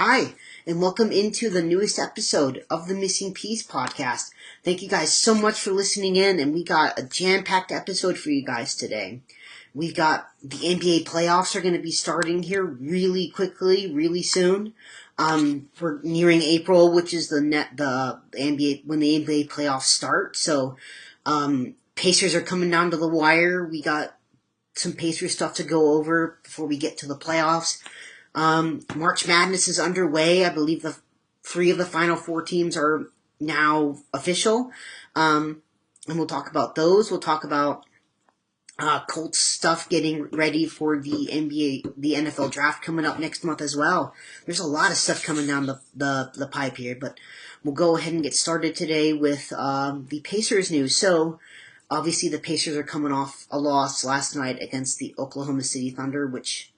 Hi, and welcome into the newest episode of the Missing Piece podcast. Thank you guys so much for listening in, and we got a jam-packed episode for you guys today. We've got the NBA playoffs are going to be starting here really quickly, really soon. We're nearing April, which is the NBA when the NBA playoffs start. So, Pacers are coming down to the wire. We got some Pacers stuff to go over before we get to the playoffs. March Madness is underway. I believe the three of the final four teams are now official. And we'll talk about those. We'll talk about Colts stuff, getting ready for the NFL draft coming up next month as well. There's a lot of stuff coming down the pipe here, but we'll go ahead and get started today with the Pacers news. So, obviously the Pacers are coming off a loss last night against the Oklahoma City Thunder, which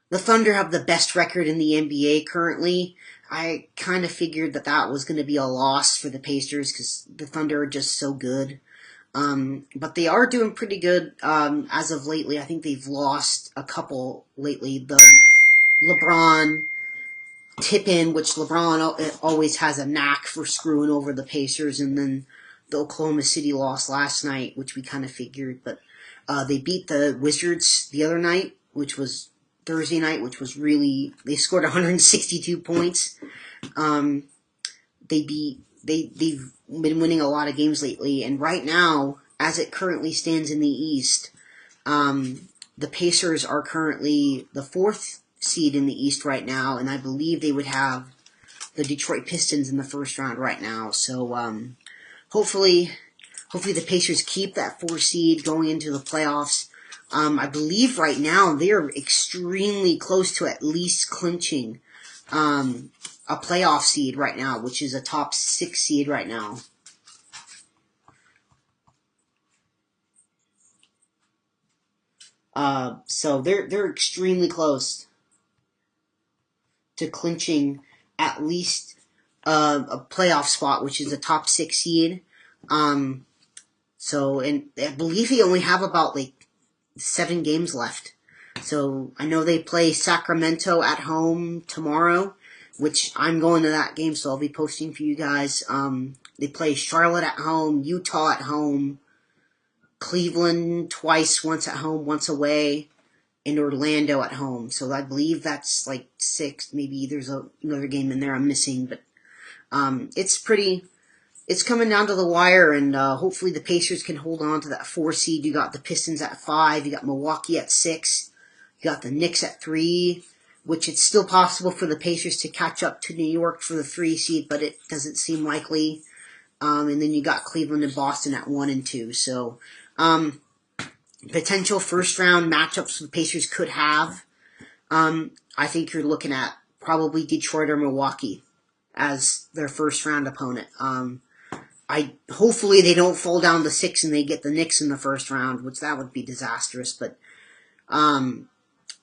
the Thunder have the best record in the NBA currently. I kind of figured that was going to be a loss for the Pacers because the Thunder are just so good. But they are doing pretty good as of lately. I think they've lost a couple lately. The LeBron tip-in, which LeBron always has a knack for screwing over the Pacers, and then the Oklahoma City loss last night, which we kind of figured. But they beat the Wizards the other night, which was Thursday night, which was they scored 162 points. They've been winning a lot of games lately, and right now, as it currently stands in the East, the Pacers are currently the fourth seed in the East right now, and I believe they would have the Detroit Pistons in the first round right now. So hopefully the Pacers keep that 4 seed going into the playoffs. I believe right now they're extremely close to at least clinching a playoff seed right now, which is a top 6 seed right now. So they're extremely close to clinching at least a playoff spot, which is a top 6 seed. And I believe they only have about 7 games left. So I know they play Sacramento at home tomorrow, which I'm going to that game, so I'll be posting for you guys. They play Charlotte at home, Utah at home, Cleveland twice, once at home, once away, and Orlando at home. So I believe that's 6. Maybe there's another game in there I'm missing, but it's coming down to the wire, and hopefully the Pacers can hold on to that 4 seed. You got the Pistons at 5, you got Milwaukee at 6, you got the Knicks at 3, which it's still possible for the Pacers to catch up to New York for the 3 seed, but it doesn't seem likely. And then you got Cleveland and Boston at 1 and 2. So, potential first round matchups the Pacers could have. I think you're looking at probably Detroit or Milwaukee as their first round opponent. Hopefully they don't fall down to 6 and they get the Knicks in the first round, which that would be disastrous. But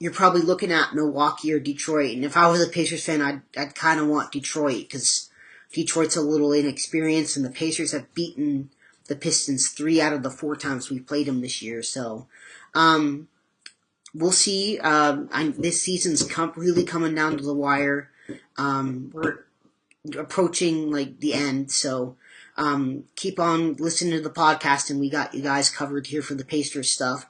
you're probably looking at Milwaukee or Detroit. And if I was a Pacers fan, I'd kind of want Detroit because Detroit's a little inexperienced, and the Pacers have beaten the Pistons 3 out of the 4 times we've played them this year. So we'll see. This season's really coming down to the wire. We're approaching the end, so keep on listening to the podcast, and we got you guys covered here for the Pacers stuff.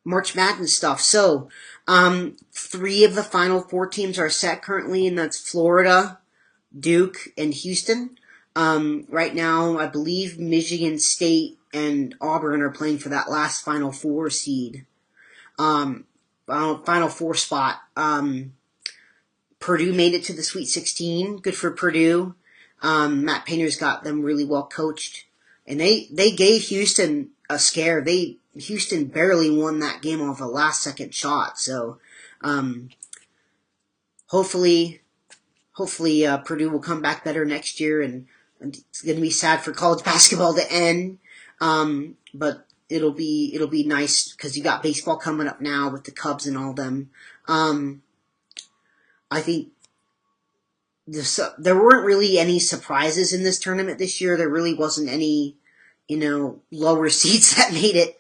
March Madness stuff. So 3 of the final 4 teams are set currently, and that's Florida, Duke, and Houston. Right now, I believe Michigan State and Auburn are playing for that last Final 4 seed. Final 4 spot. Purdue made it to the Sweet 16. Good for Purdue. Matt Painter's got them really well coached. And they gave Houston a scare. Houston barely won that game off a last-second shot. So, hopefully Purdue will come back better next year, and it's going to be sad for college basketball to end. But it'll be nice because you got baseball coming up now with the Cubs and all them. I think there weren't really any surprises in this tournament this year. There really wasn't any, lower seeds that made it.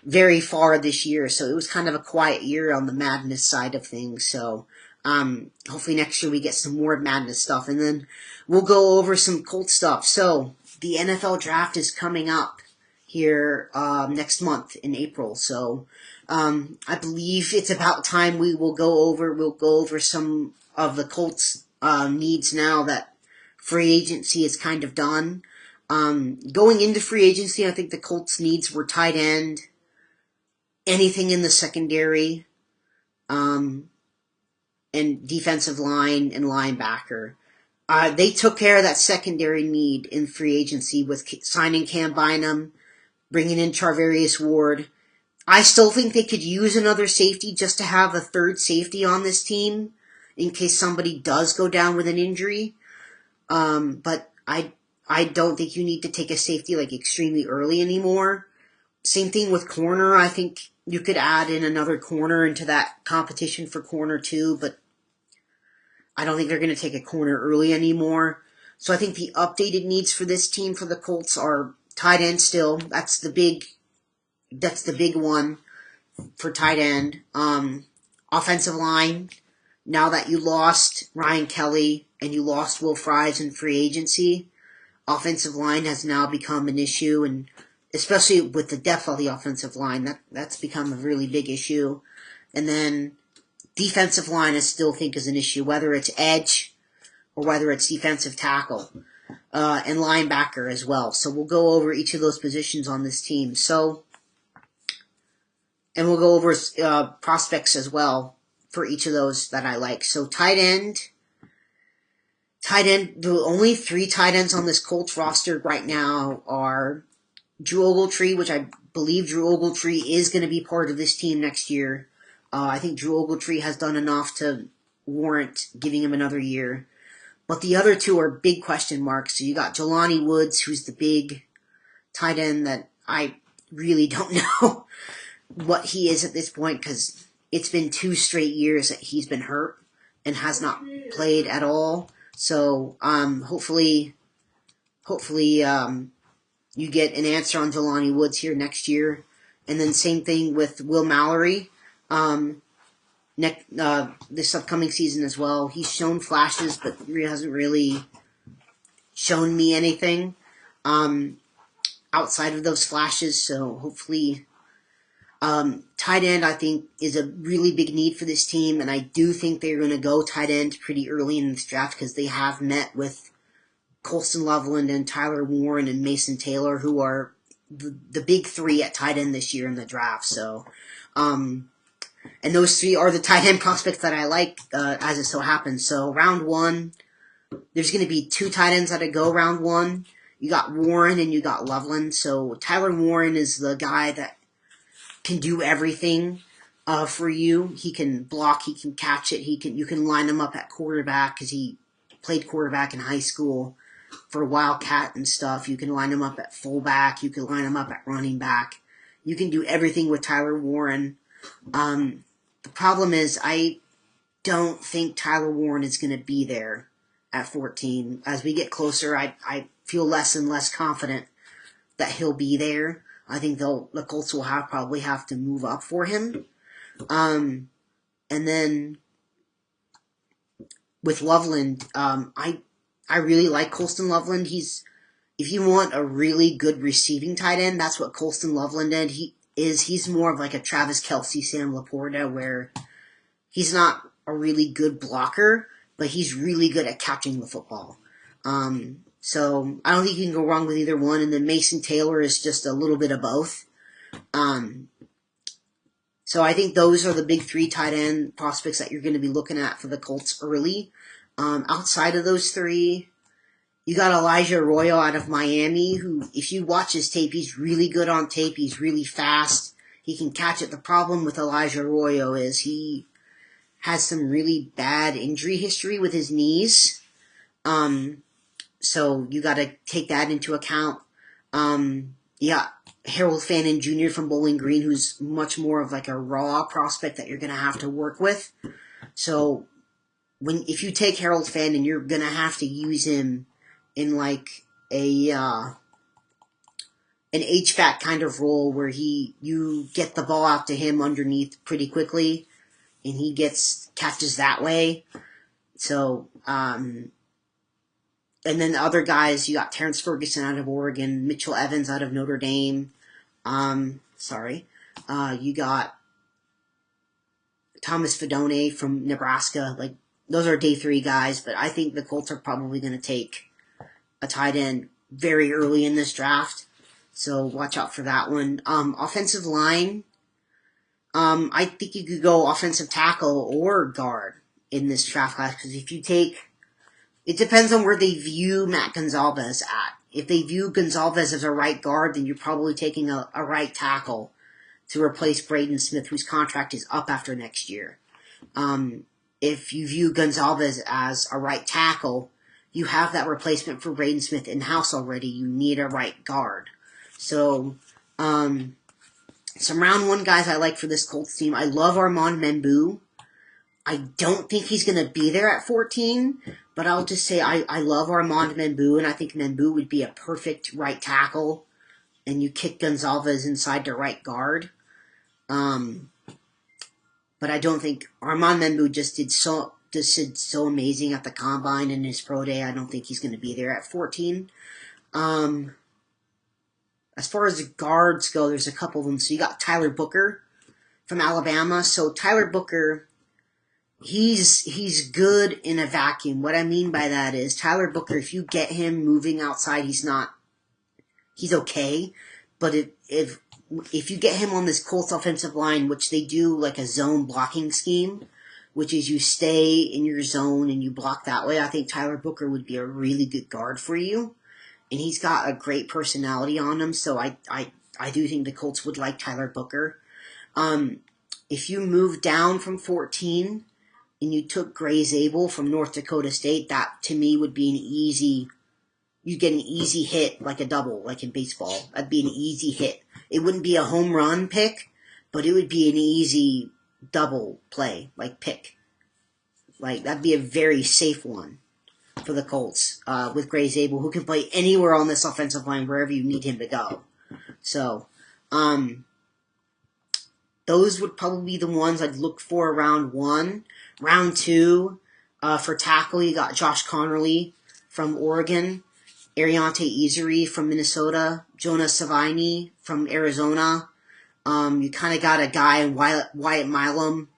very far this year, so it was kind of a quiet year on the madness side of things. So hopefully next year we get some more madness stuff, and then we'll go over some Colts stuff. So the NFL draft is coming up here next month in April. So I believe it's about time we'll go over some of the Colts needs now that free agency is kind of done. Going into free agency, I think the Colts needs were tight end, anything in the secondary, and defensive line and linebacker. They took care of that secondary need in free agency with signing Cam Bynum, bringing in Charvarius Ward. I still think they could use another safety just to have a third safety on this team in case somebody does go down with an injury. But I don't think you need to take a safety like extremely early anymore. Same thing with corner. I think you could add in another corner into that competition for corner too, but I don't think they're going to take a corner early anymore. So I think the updated needs for this team for the Colts are tight end still. That's the big one for tight end. Offensive line. Now that you lost Ryan Kelly and you lost Will Fries in free agency, offensive line has now become an issue, and especially with the depth of the offensive line, that's become a really big issue. And then defensive line I still think is an issue, whether it's edge or whether it's defensive tackle, and linebacker as well. So we'll go over each of those positions on this team. And we'll go over prospects as well for each of those that I like. So tight end, the only 3 tight ends on this Colts roster right now are Drew Ogletree, which I believe Drew Ogletree is going to be part of this team next year. I think Drew Ogletree has done enough to warrant giving him another year. But the other 2 are big question marks. So you got Jelani Woods, who's the big tight end that I really don't know what he is at this point, because it's been 2 straight years that he's been hurt and has not played at all. So hopefully you get an answer on Jelani Woods here next year. And then same thing with Will Mallory this upcoming season as well. He's shown flashes, but he hasn't really shown me anything outside of those flashes. So hopefully tight end, I think, is a really big need for this team, and I do think they're going to go tight end pretty early in this draft because they have met with Colston Loveland and Tyler Warren and Mason Taylor, who are the big 3 at tight end this year in the draft. So, and those 3 are the tight end prospects that I like, as it so happens. So round 1, there's going to be 2 tight ends that go round 1. You got Warren and you got Loveland. So Tyler Warren is the guy that can do everything for you. He can block, he can catch it, you can line him up at quarterback because he played quarterback in high school for Wildcat and stuff. You can line him up at fullback, you can line him up at running back. You can do everything with Tyler Warren. The problem is I don't think Tyler Warren is going to be there at 14. As we get closer, I feel less and less confident that he'll be there. I think the Colts will probably have to move up for him. And then with Loveland, I really like Colston Loveland. If you want a really good receiving tight end, that's what Colston Loveland is. He's more of like a Travis Kelce, Sam Laporta, where he's not a really good blocker, but he's really good at catching the football. So I don't think you can go wrong with either one. And then Mason Taylor is just a little bit of both. So I think those are the big 3 tight end prospects that you're going to be looking at for the Colts early. Outside of those 3, you got Elijah Arroyo out of Miami, who, if you watch his tape, he's really good on tape. He's really fast. He can catch it. The problem with Elijah Arroyo is he has some really bad injury history with his knees. So you got to take that into account. Yeah, Harold Fannin Jr. from Bowling Green, who's much more of like a raw prospect that you're going to have to work with. So if you take Harold Fannin, you're going to have to use him in like a an HVAC kind of role where you get the ball out to him underneath pretty quickly, and he catches that way. So, and then the other guys, you got Terrence Ferguson out of Oregon, Mitchell Evans out of Notre Dame. You got Thomas Fidone from Nebraska. Like, those are day 3 guys, but I think the Colts are probably going to take a tight end very early in this draft. So watch out for that one. Offensive line, I think you could go offensive tackle or guard in this draft class, because it depends on where they view Matt Gonzalez at. If they view Gonzalez as a right guard, then you're probably taking a right tackle to replace Braden Smith, whose contract is up after next year. If you view Gonzalez as a right tackle, you have that replacement for Braden Smith in-house already. You need a right guard. So, some round 1 guys I like for this Colts team. I love Armand Membou. I don't think he's going to be there at 14, but I'll just say I love Armand Membou, and I think Membou would be a perfect right tackle, and you kick Gonzalez inside to right guard. But I don't think Armand Membou just did so amazing at the combine and his pro day. I don't think he's going to be there at 14. As far as the guards go, there's a couple of them. So you got Tyler Booker from Alabama. So Tyler Booker, he's good in a vacuum. What I mean by that is Tyler Booker, if you get him moving outside, he's okay. But if you get him on this Colts offensive line, which they do like a zone blocking scheme, which is you stay in your zone and you block that way, I think Tyler Booker would be a really good guard for you. And he's got a great personality on him, so I do think the Colts would like Tyler Booker. If you move down from 14 and you took Gray Zabel from North Dakota State, that to me would be you'd get an easy hit, like a double, like in baseball. That'd be an easy hit. It wouldn't be a home run pick, but it would be an easy double play, like pick. Like, that'd be a very safe one for the Colts, with Gray Zabel, who can play anywhere on this offensive line, wherever you need him to go. So, those would probably be the ones I'd look for round 1. Round 2, for tackle, you got Josh Connerly from Oregon, Ariante Isery from Minnesota, Jonah Savini from Arizona. You kind of got a guy in Wyatt Milam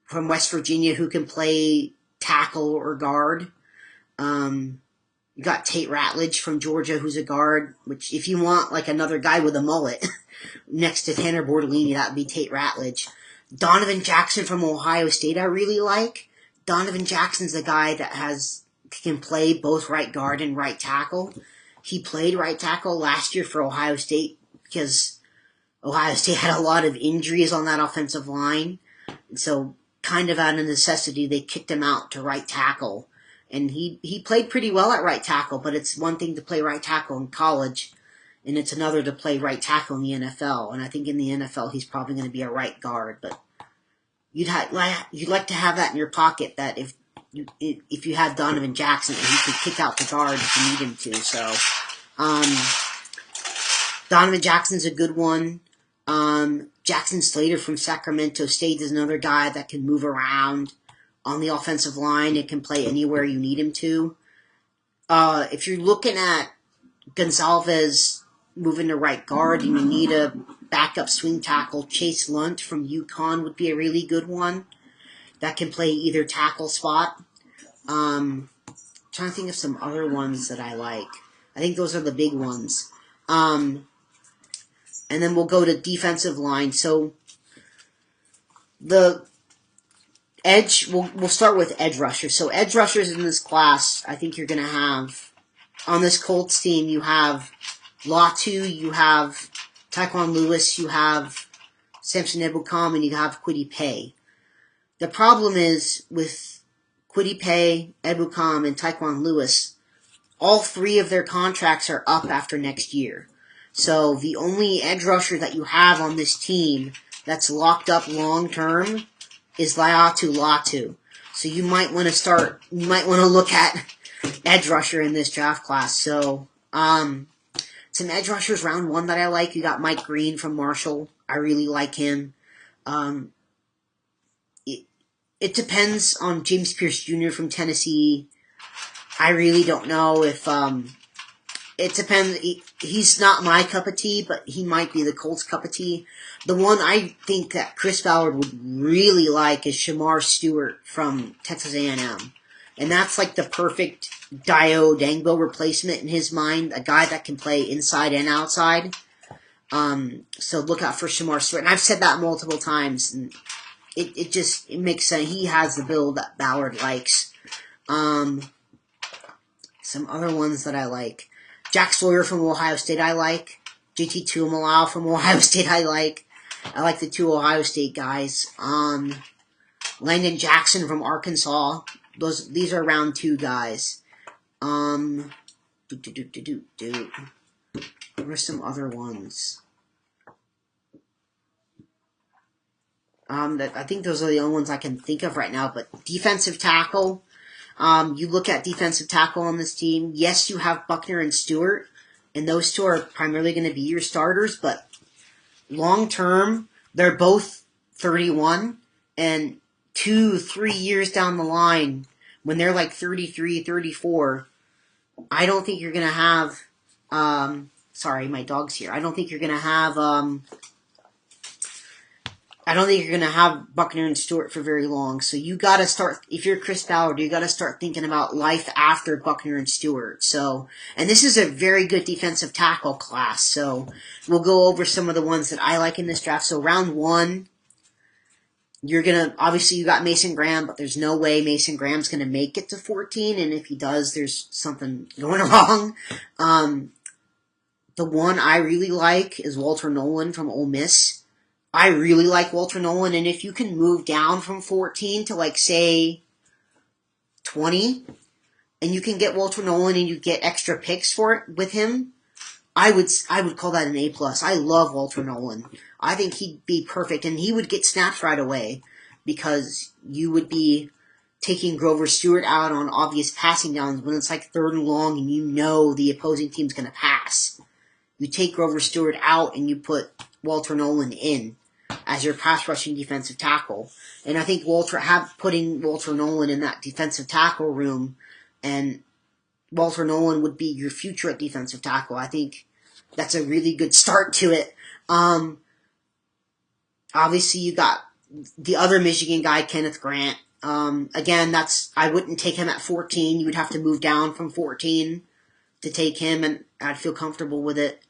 from West Virginia who can play tackle or guard. You got Tate Ratledge from Georgia, who's a guard, which if you want like another guy with a mullet next to Tanner Bortolini, that would be Tate Ratledge. Donovan Jackson from Ohio State I really like. Donovan Jackson's a guy that can play both right guard and right tackle. He played right tackle last year for Ohio State because Ohio State had a lot of injuries on that offensive line. So kind of out of necessity, they kicked him out to right tackle. And he played pretty well at right tackle, but it's one thing to play right tackle in college, and it's another to play right tackle in the NFL. And I think in the NFL, he's probably going to be a right guard. But you'd like to have that in your pocket, that if you had Donovan Jackson, he could kick out the guard if you need him to. So Donovan Jackson's a good one. Jackson Slater from Sacramento State is another guy that can move around on the offensive line. It can play anywhere you need him to. If you're looking at Gonzalez moving to right guard and you need a backup swing tackle, Chase Lunt from UConn would be a really good one that can play either tackle spot. Trying to think of some other ones that I like. I think those are the big ones. And then we'll go to defensive line. So the edge, we'll start with edge rushers. So edge rushers in this class, I think you're going to have, on this Colts team, you have Latu, you have Tyquan Lewis, you have Samson Ebukam, and you have Kwity Paye. The problem is with Kwity Paye, Ebukam, and Tyquan Lewis, all 3 of their contracts are up after next year. So the only edge rusher that you have on this team that's locked up long term is Laiatu Latu. So you might want to look at edge rusher in this draft class. So Some edge rushers round 1 that I like. You got Mike Green from Marshall. I really like him. It depends on James Pierce Jr. from Tennessee. I really don't know if, it depends. He's not my cup of tea, but he might be the Colts' cup of tea. The one I think that Chris Ballard would really like is Shamar Stewart from Texas A&M. And that's like the perfect Dio Dangbo replacement in his mind. A guy that can play inside and outside. So look out for Shamar Stewart. And I've said that multiple times. And it makes sense. He has the build that Ballard likes. Some other ones that I like. Jack Sawyer from Ohio State I like. JT Tuimoloau from Ohio State I like. I like the 2 Ohio State guys. Landon Jackson from Arkansas. These are round 2 guys. There were some other ones. I think those are the only ones I can think of right now. But defensive tackle. You look at defensive tackle on this team. Yes, you have Buckner and Stewart, and those 2 are primarily going to be your starters, but long term, they're both 31, and 2-3 years down the line, when they're like 33, 34, I don't think you're going to have, sorry, my dog's here. I don't think you're going to have, Buckner and Stewart for very long. So you got to start, if you're Chris Ballard, you got to start thinking about life after Buckner and Stewart. So, and this is a very good defensive tackle class. So we'll go over some of the ones that I like in this draft. So round 1, obviously you got Mason Graham, but there's no way Mason Graham's going to make it to 14. And if he does, there's something going wrong. The one I really like is Walter Nolan from Ole Miss. I really like Walter Nolan, and if you can move down from 14 to, like, say, 20, and you can get Walter Nolan and you get extra picks for it with him, I would call that an A+. I love Walter Nolan. I think he'd be perfect, and he would get snaps right away, because you would be taking Grover Stewart out on obvious passing downs when it's like 3rd and long and you know the opposing team's going to pass. You take Grover Stewart out and you put Walter Nolan in as your pass rushing defensive tackle. And I think putting Walter Nolan in that defensive tackle room, and Walter Nolan would be your future at defensive tackle. I think that's a really good start to it. Obviously you got the other Michigan guy, Kenneth Grant. Again, I wouldn't take him at 14. You would have to move down from 14 to take him, and I'd feel comfortable with it.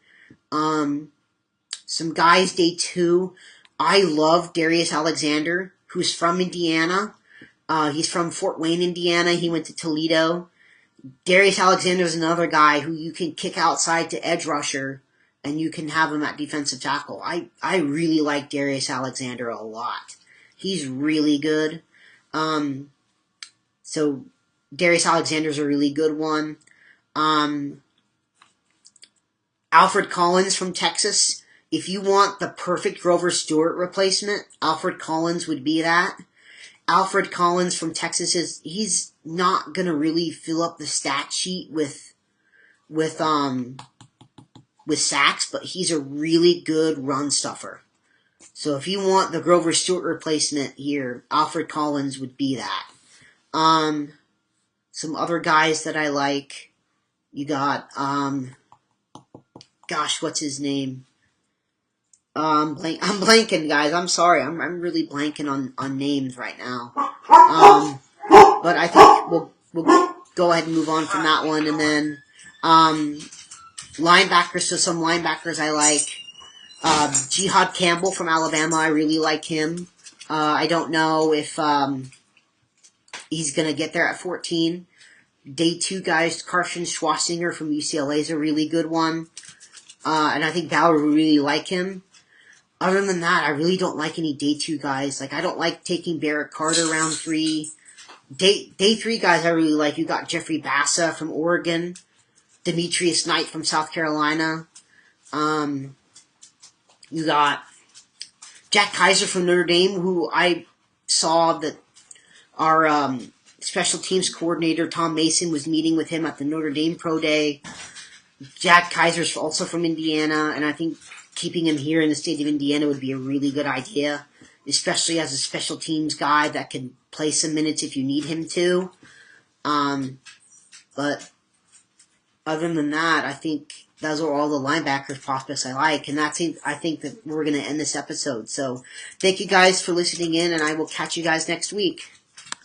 Some guys, day 2. I love Darius Alexander, who's from Indiana. He's from Fort Wayne, Indiana. He went to Toledo. Darius Alexander is another guy who you can kick outside to edge rusher, and you can have him at defensive tackle. I really like Darius Alexander a lot. He's really good. So Darius Alexander's a really good one. Alfred Collins from Texas. If you want the perfect Grover Stewart replacement, Alfred Collins would be that. Alfred Collins from Texas he's not gonna really fill up the stat sheet with sacks, but he's a really good run stuffer. So if you want the Grover Stewart replacement here, Alfred Collins would be that. Some other guys that I like, you got what's his name? I'm blanking, guys. I'm sorry. I'm really blanking on names right now. But I think we'll go ahead and move on from that one, and then linebackers. So some linebackers I like. Jihad Campbell from Alabama. I really like him. I don't know if he's gonna get there at 14. Day 2 guys, Carson Schwarzenegger from UCLA is a really good one. And I think Ballard would really like him. Other than that, I really don't like any day 2 guys. Like, I don't like taking Barrett Carter round 3. Day 3 guys I really like. You got Jeffrey Bassa from Oregon. Demetrius Knight from South Carolina. You got Jack Kaiser from Notre Dame, who I saw that our special teams coordinator, Tom Mason, was meeting with him at the Notre Dame Pro Day. Jack Kaiser's also from Indiana, and I think keeping him here in the state of Indiana would be a really good idea, especially as a special teams guy that can play some minutes if you need him to. But other than that, I think those are all the linebackers prospects I like, and I think that we're going to end this episode. So thank you guys for listening in, and I will catch you guys next week.